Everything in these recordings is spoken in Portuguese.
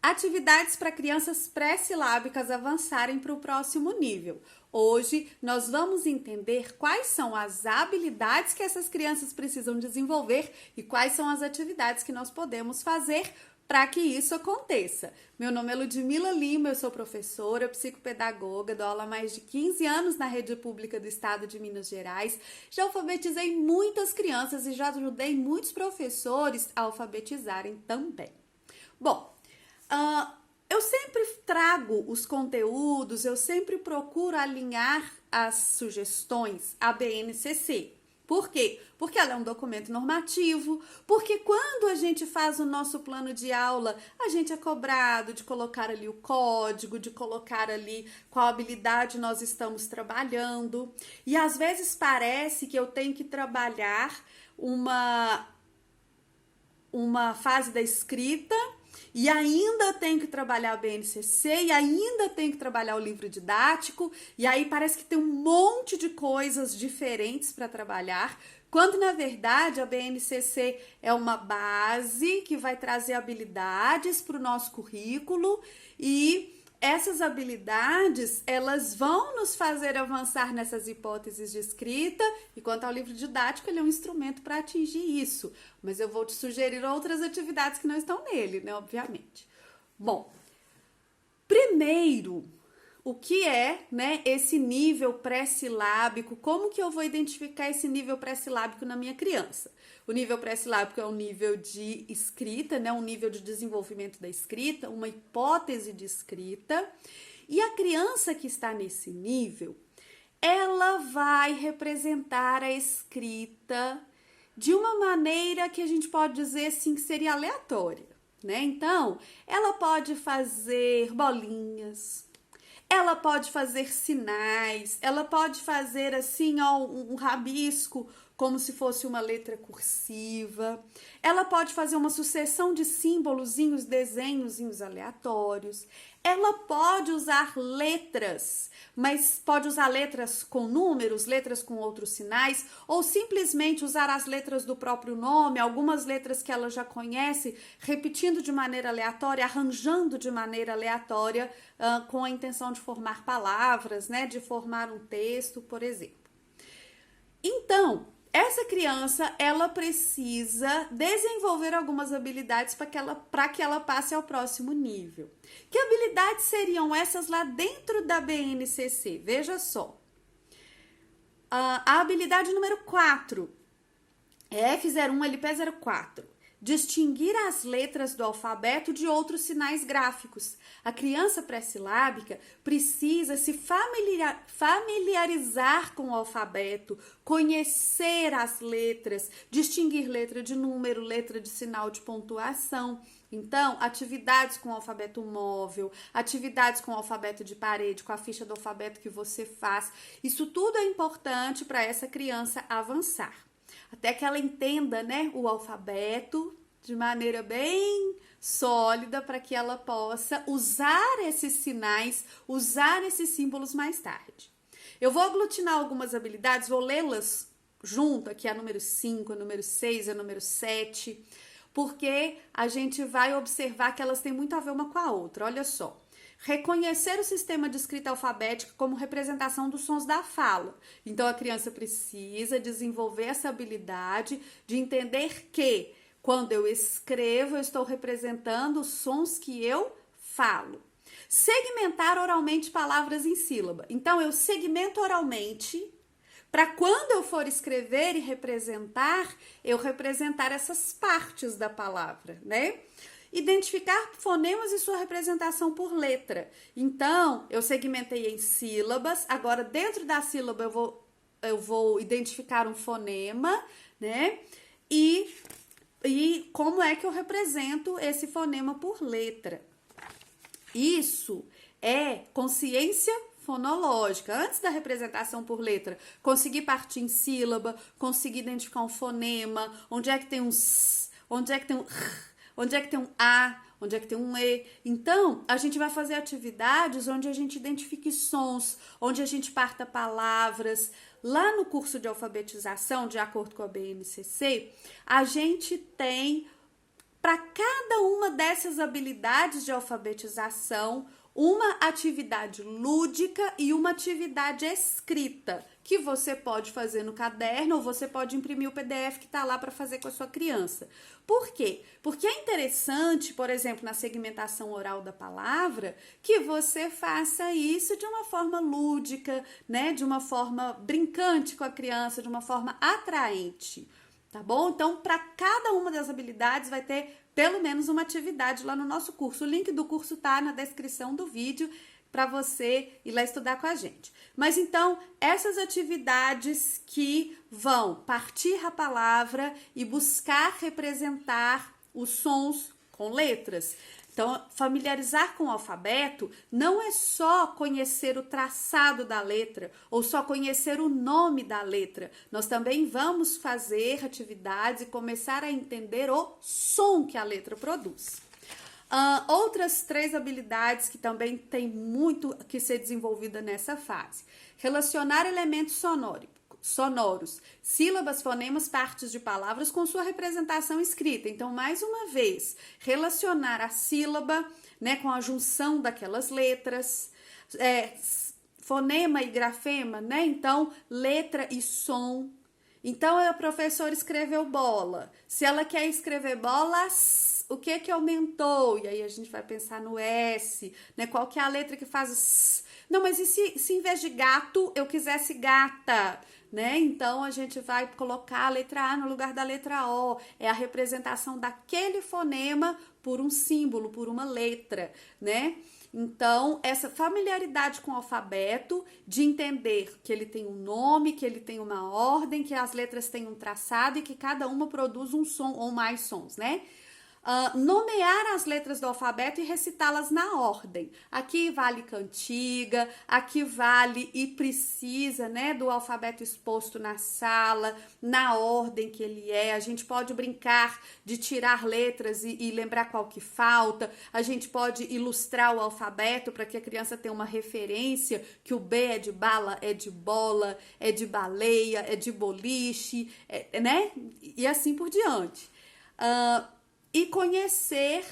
Atividades para crianças pré-silábicas avançarem para o próximo nível. Hoje nós vamos entender quais são as habilidades que essas crianças precisam desenvolver e quais são as atividades que nós podemos fazer para que isso aconteça. Meu nome é Ludmila Lima, eu sou professora, psicopedagoga, dou aula há mais de 15 anos na rede pública do estado de Minas Gerais. Já alfabetizei muitas crianças e já ajudei muitos professores a alfabetizarem também. Bom, eu sempre trago os conteúdos, eu sempre procuro alinhar as sugestões à BNCC. Por quê? Porque ela é um documento normativo, porque quando a gente faz o nosso plano de aula, a gente é cobrado de colocar ali o código, de colocar ali qual habilidade nós estamos trabalhando. E às vezes parece que eu tenho que trabalhar uma fase da escrita, e ainda tem que trabalhar a BNCC, e ainda tem que trabalhar o livro didático, e aí parece que tem um monte de coisas diferentes para trabalhar, quando na verdade a BNCC é uma base que vai trazer habilidades para o nosso currículo, e essas habilidades, elas vão nos fazer avançar nessas hipóteses de escrita, e quanto ao livro didático, ele é um instrumento para atingir isso. Mas eu vou te sugerir outras atividades que não estão nele, né, obviamente. Bom, primeiro, o que é, né, esse nível pré-silábico? Como que eu vou identificar esse nível pré-silábico na minha criança? O nível pré-silábico é um nível de escrita, né, um nível de desenvolvimento da escrita, uma hipótese de escrita. E a criança que está nesse nível, ela vai representar a escrita de uma maneira que a gente pode dizer assim que seria aleatória, né? Então, ela pode fazer bolinhas, ela pode fazer sinais, ela pode fazer assim, ó, um rabisco como se fosse uma letra cursiva. Ela pode fazer uma sucessão de símbolozinhos, desenhozinhos aleatórios. Ela pode usar letras, mas pode usar letras com números, letras com outros sinais, ou simplesmente usar as letras do próprio nome, algumas letras que ela já conhece, repetindo de maneira aleatória, arranjando de maneira aleatória, com a intenção de formar palavras, né, de formar um texto, por exemplo. Então, essa criança, ela precisa desenvolver algumas habilidades para que ela passe ao próximo nível. Que habilidades seriam essas lá dentro da BNCC? Veja só. A habilidade número 4, F01 LP04. Distinguir as letras do alfabeto de outros sinais gráficos. A criança pré-silábica precisa se familiarizar com o alfabeto, conhecer as letras, distinguir letra de número, letra de sinal de pontuação. Então, atividades com o alfabeto móvel, atividades com o alfabeto de parede, com a ficha do alfabeto que você faz. Isso tudo é importante para essa criança avançar. Até que ela entenda, né, o alfabeto de maneira bem sólida para que ela possa usar esses sinais, usar esses símbolos mais tarde. Eu vou aglutinar algumas habilidades, vou lê-las junto, aqui a número 5, a número 6, a número 7, porque a gente vai observar que elas têm muito a ver uma com a outra. Olha só. Reconhecer o sistema de escrita alfabética como representação dos sons da fala. Então, a criança precisa desenvolver essa habilidade de entender que, quando eu escrevo, eu estou representando os sons que eu falo. Segmentar oralmente palavras em sílaba. Então, eu segmento oralmente para quando eu for escrever e representar, eu representar essas partes da palavra, né? Identificar fonemas e sua representação por letra. Então, eu segmentei em sílabas. Agora, dentro da sílaba, eu vou identificar um fonema, né? E como é que eu represento esse fonema por letra. Isso é consciência fonológica. Antes da representação por letra, conseguir partir em sílaba, conseguir identificar um fonema, onde é que tem um s, onde é que tem um r, onde é que tem um A, onde é que tem um E. Então, a gente vai fazer atividades onde a gente identifique sons, onde a gente parta palavras. Lá no curso de alfabetização, de acordo com a BNCC, a gente tem para cada uma dessas habilidades de alfabetização, uma atividade lúdica e uma atividade escrita, que você pode fazer no caderno ou você pode imprimir o PDF que está lá para fazer com a sua criança. Por quê? Porque é interessante, por exemplo, na segmentação oral da palavra, que você faça isso de uma forma lúdica, né? De uma forma brincante com a criança, de uma forma atraente. Tá bom? Então, para cada uma das habilidades vai ter pelo menos uma atividade lá no nosso curso. O link do curso tá na descrição do vídeo para você ir lá estudar com a gente. Mas então, essas atividades que vão partir a palavra e buscar representar os sons com letras. Então, familiarizar com o alfabeto não é só conhecer o traçado da letra ou só conhecer o nome da letra. Nós também vamos fazer atividades e começar a entender o som que a letra produz. Outras 3 habilidades que também tem muito que ser desenvolvida nessa fase. Relacionar elementos sonoros, sílabas, fonemas, partes de palavras com sua representação escrita. Então, mais uma vez, relacionar a sílaba, né, com a junção daquelas letras, fonema e grafema, né? Então, letra e som. Então, a professora escreveu bola. Se ela quer escrever bolas, o que aumentou? E aí a gente vai pensar no S, né? Qual que é a letra que faz S? Não, mas e se em vez de gato eu quisesse gata, né? Então a gente vai colocar a letra A no lugar da letra O. É a representação daquele fonema por um símbolo, por uma letra, né? Então, essa familiaridade com o alfabeto, de entender que ele tem um nome, que ele tem uma ordem, que as letras têm um traçado e que cada uma produz um som ou mais sons, né? Nomear as letras do alfabeto e recitá-las na ordem. Aqui vale cantiga, aqui vale e precisa, né, do alfabeto exposto na sala, na ordem que ele é. A gente pode brincar de tirar letras e lembrar qual que falta. A gente pode ilustrar o alfabeto para que a criança tenha uma referência, que o B é de bala, é de bola, é de baleia, é de boliche, né? E assim por diante. E conhecer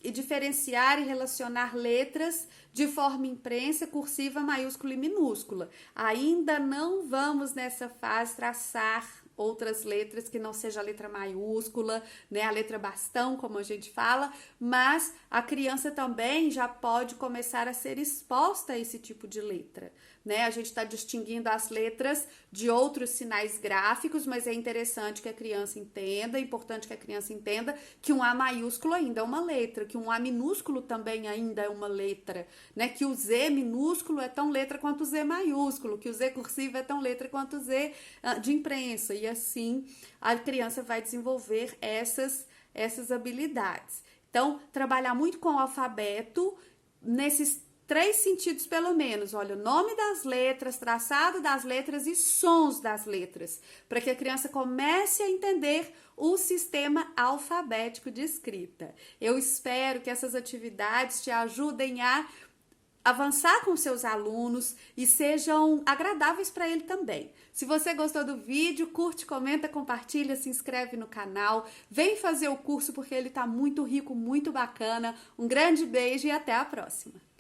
e diferenciar e relacionar letras de forma impressa, cursiva, maiúscula e minúscula. Ainda não vamos nessa fase traçar outras letras que não seja a letra maiúscula, né, a letra bastão, como a gente fala, mas a criança também já pode começar a ser exposta a esse tipo de letra, né? A gente está distinguindo as letras de outros sinais gráficos, mas é interessante que a criança entenda, é importante que a criança entenda que um A maiúsculo ainda é uma letra, que um A minúsculo também ainda é uma letra, né? Que o Z minúsculo é tão letra quanto o Z maiúsculo, que o Z cursivo é tão letra quanto o Z de imprensa, e assim a criança vai desenvolver essas habilidades. Então, trabalhar muito com o alfabeto nesses 3 sentidos pelo menos, olha, o nome das letras, traçado das letras e sons das letras, para que a criança comece a entender o sistema alfabético de escrita. Eu espero que essas atividades te ajudem a avançar com seus alunos e sejam agradáveis para ele também. Se você gostou do vídeo, curte, comenta, compartilha, se inscreve no canal, vem fazer o curso porque ele está muito rico, muito bacana. Um grande beijo e até a próxima!